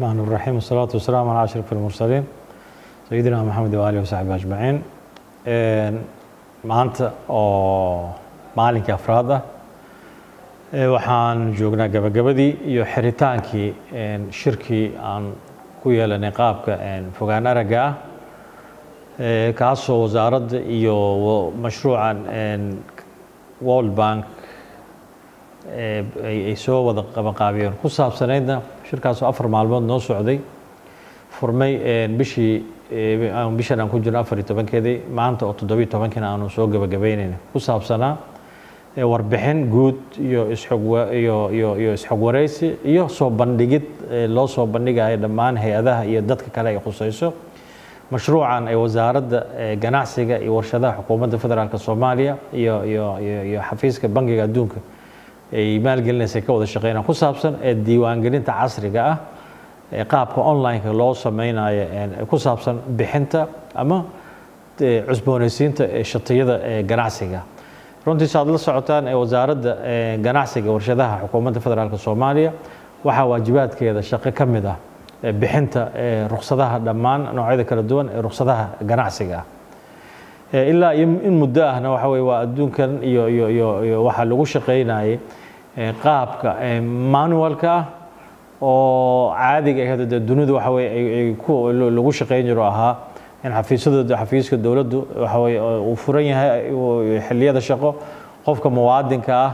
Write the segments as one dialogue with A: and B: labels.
A: الرحمن الرحيم والصلاة والسلام على أشرف المرسلين سيدنا محمد وآله وصحبه أجمعين. maanta oo maalinkii afraad ah waxaan joognaa gabagabadii iyo xiritaankii shirkii aan ku yeelanay qaabka fogaan aragga ah kaasoo wasaaradda iyo mashruucan World Bank ay soo wada qabanqaabiyeen ku saabsanaydna shirkaasoo 4 maalmood noo socday furmay bishan aan ku jirno 14keedii maanta oo 17keena aanu soo gabagabeynayna ku saabsanaa warbixin guud iyo isxog wareysi iyo soo bandhigid loo soo bandhigayo dhammaan hay'adaha iyo dadka kale ay khusayso mashruucan ay wasaaradda ganacsiga iyo warshadaha xukuumadda federaalka Soomaaliya iyo xafiiska bangiga adduunka ay maalgelinaysa ka wada shaqeynayaan ku saabsan diiwaangelinta casriga ah qaabka online-ka loo sameynayo ku saabsan bixinta ama cusboonaysiinta shatiyada ganacsiga runtii saad la socotaan wasaaradda ganacsiga warshadaha xukuumadda federaalka Soomaaliya waxa waajibaadkeeda shaqo ka mid ah bixinta ruqsadaha dhammaan noocyada kala duwan ee ruqsadaha ganacsiga ilaa in muddo ahna waxa weeye waa adduunkan iyo waxa lagu shaqeynayay qaabka manualka ah oo caadiga ah dunida waxa weeye lagu shaqeyn jiro ahaa in xafiiska dawladdu waxa weeye uu furan yahay xilliyada shaqo qofka muwaadinka ah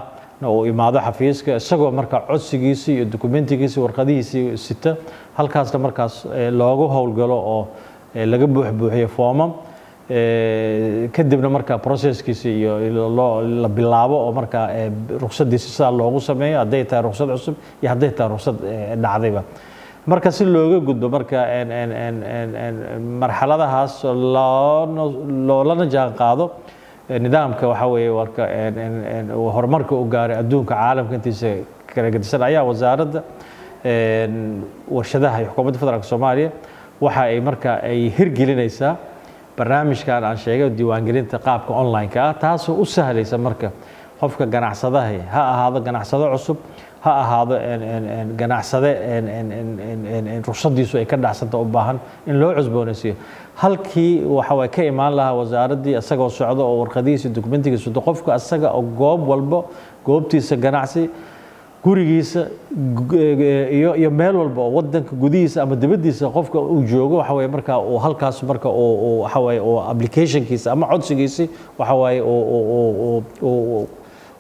A: uu imaado xafiiska isagoo marka codsigiisa iyo dokumentigiisa warqadihiisa sita halkaasna markaas loogu howlgalo oo laga buuxiyo foomam kadibna marka processkiisa iyo la bilaabo oo marka ruqsadiisa sida loogu sameeyo haday tahay ruqsad cusub iyo haday tahay ruqsad dhacdayba marka si looga gudbo marka marxaladahaas loola jaan qaado nidaamka waxa weeye warka horumarka u gaaray adduunka caalamka intiisa kala gedisan ayaa wasaaradda warshadaha xukuumadda federaalka Soomaaliya waxa ay marka ay hirgelinaysaa barnaamijkan aan sheegay diiwaangelinta qaabka online-ka ah taasoo u sahlaysa marka qofka ganacsadaha ha ahaado ganacsado cusub ha ahaado ganacsade ruqsadiisu ay ka dhacsanta u baahan in loo cusboonaysiiyo halkii waxa way ka imaan lahaa wasaaraddii asagoo socdo oo warqadiisa dokumentigiisa qofka asaga oo goob walba goobtiisa ganacsi gurigiisa iyo meel walba oo wadanka gudihiisa ama dibadiisa qofka uu joogo waxa weeye marka uu halkaas marka uu waxa weeye oo applicationkiisa ama codsigiisa waxa weeye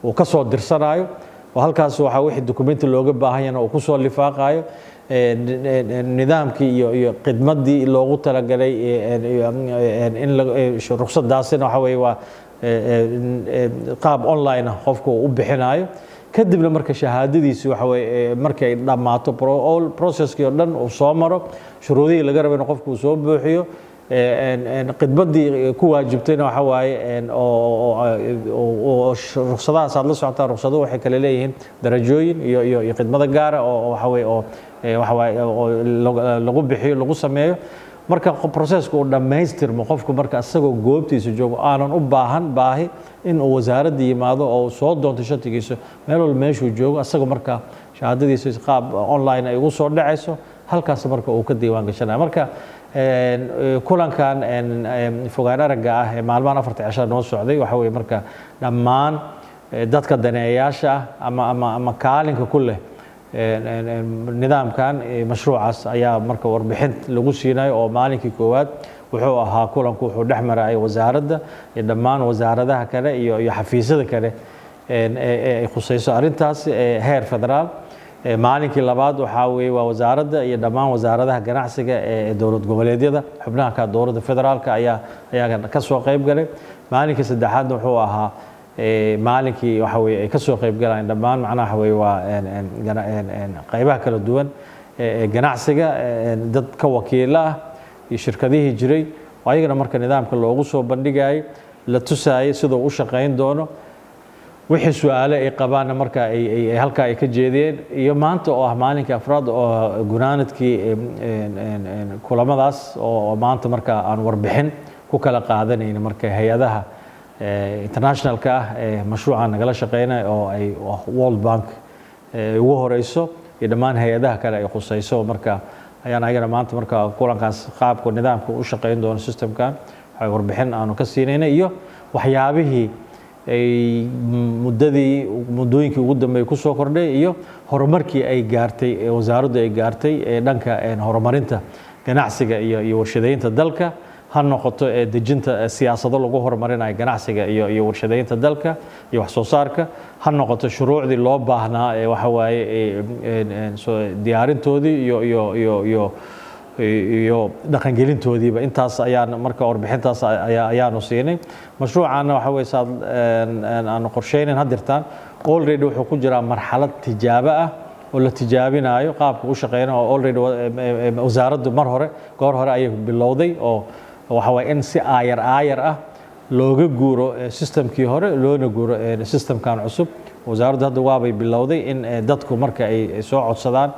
A: uu ka soo dirsanayo oo halkaas waxa wixii dokumenti looga baahan yahay oo ku soo lifaaqayo nidaamkii iyo khidmadii loogu talagalay in ruqsadaasina waxa weeye waa qaab online ah qofku u bixinayo kadibna marka shahaadadiisa waxa weeye markay dhamaato processkii oo dhan uu soo maro shuruudihii laga rabay in qofku soo buuxiyo khidmadii ku waajibtayna waxa waaye oo ruqsadahaas aad la socotaan ruqsaduhu waxay kala leeyihiin darajooyin iyo khidmada gaara oo waxa weeye oo waxa waaye oo lagu bixiyo lagu sameeyo marka processku uu dhamaystirmo qofku marka asagoo goobtiisa joogo aanan u baahi in uu wasaaradda yimaado oo soo doonto shatigiisa meel walba meeshuu joogo asagoo marka shahaadadiisa qaab online ay ugu soo dhacayso halkaas marka uu ka diiwaan gashanayo marka kulankan fogaan aragga ah ee maalmahan 4 cisho noo socday waxa weeye marka dhammaan dadka daneeyaasha ama kaalinka ku leh nidaamkan mashruucaas ayaa marka warbixin lagu siinayo oo maalinkii koowaad wuxuu ahaa kulanku wuxuu dhexmaray wasaaradda iyo dhammaan wasaaradaha kale iyo xafiisyada kale ay khusayso arintaas heer federaal maalinkii labaad waxa weeye waa wasaaradda iyo dhammaan wasaaradaha ganacsiga ee dowlad goboleedyada xubnaha ka dowladda federaalka ayaa ka soo qayb galay maalinkii saddexaadna wuxuu ahaa maalinkii waxa weeye ay ka soo qayb galayaan dhammaan macnaha weeye waa qaybaha kala duwan ee ganacsiga dad ka wakiil ah iyo shirkadihii jiray ayagana marka nidaamka loogu soo bandhigay la tusaayay sida uu u shaqeyn doono wixii su'aalo ay qabaan marka ay halka ay ka jeedeen iyo maanta oo ah maalinkii afraad oo gunaanadkii kulamadaas oo maanta marka aan warbixin ku kala qaadanayna marka hay'adaha internationalka ah ee mashruuca nagala shaqeynay oo ay World Bank ugu horeyso iyo dhammaan hay'adaha kale ay khusayso marka ayaan ayagana maanta marka kulankaas qaabka nidaamka u shaqayn doono systemkan waxay warbixin aanu ka siinayna iyo waxyaabihii ay muddooyinkii ugu dambeeyay ku soo kordhay iyo horumarkii ay gaartay wasaaraddu ay gaartay dhanka horumarinta ganacsiga iyo warshadaynta dalka ha noqoto dejinta siyaasado lagu horumarinayo ganacsiga iyo warshadaynta dalka iyo wax soo saarka ha noqoto shuruucdii loo baahnaa waxa waaye diyaarintoodii iyo dhaqangelintoodiiba intaas ayaan marka warbixintaas ayaanu siinay mashruucaana waxa weeye saad aanu qorsheynayn haddirtaan already wuxuu ku jiraa marxalad tijaabo ah oo la tijaabinayo qaabka u shaqeynayo oo already wasaaraddu goor hore ayay bilowday oo waxa waaye in si aayar ah looga guuro systemkii hore loona guuro systemkan cusub wasaaraddu hadda waabay bilowday in dadku marka ay soo codsadaan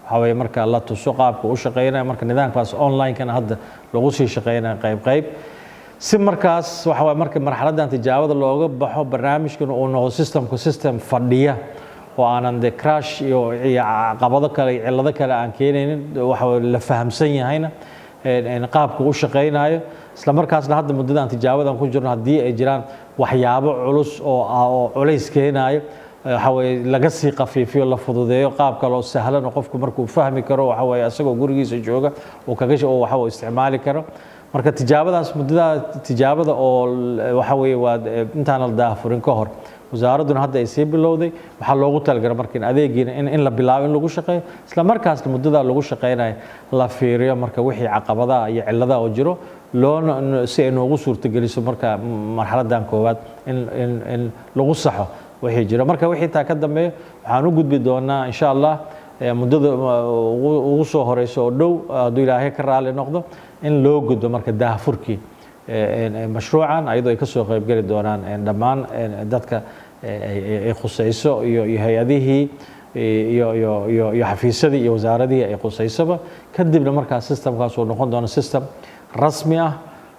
A: waxa weeye marka la tuso qaabka u shaqeynayo marka nidaamkaas online-kana hadda lagu sii shaqeynayo qayb si markaas waxa waaye marka marxaladdan tijaabada looga baxo barnaamijkan uu noqdo system fadhiya oo aanan de crash iyo caqabado kale iyo cillado kale aan keenaynin waxa la fahamsan yahayna qaabka u shaqeynayo isla markaasna hadda muddadan tijaabadan ku jirno haddii ay jiraan waxyaabo culus oo culays keenayo waxa weeye laga sii qafiifiyo la fududeeyo qaab kale oo sahlan oo qofku markuu fahmi karo waxa weeye asagoo gurigiisa jooga waxa uu isticmaali karo marka muddada tijaabada oo waxa weeye waa intaan la daafurin ka hor wasaaradduna hadda ay sii bilowday waxaa loogu talagalay marka adeegiina in la bilaabo in lagu shaqeeyo isla markaasna muddada lagu shaqeynayo la fiiriyo marka wixii caqabadaha iyo cilladaha oo jiro si ay noogu suurtageliso marka marxaladdan koowaad in lagu saxo wixii jiro marka wixii taa ka dambeeyo waxaan u gudbi doonaa insha allah muddada ugu soo horeyso oo dhow hadduu ilaahay ka raali noqdo in loo gudbo marka daahfurkii mashruucan ayadoo ay ka soo qaybgeli doonaan dhammaan dadka ay khusayso iyo hay-adihii iyo xafiisyadii iyo wasaaradihii ay khusaysaba kadibna markaa systemkaas uu noqon doono system rasmi ah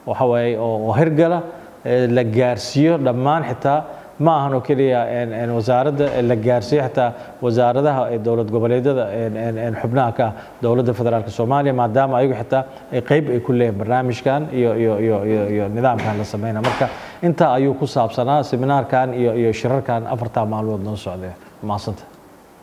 A: waxa waaye oo hirgala la gaarsiiyo dhammaan xitaa ma ahan oo keliya wasaaradda la gaarsiiyo xitaa wasaaradaha dowlad goboleedyada xubnaha ka dowladda federaalka Soomaaliya maadaama ayagu xitaa ay qayb ay ku leeyihiin barnaamijkan iyo nidaamkan la sameeyna marka inta ayuu ku saabsanaa seminaarkan iyo shirarkan 4 maalmood noo socday maasanta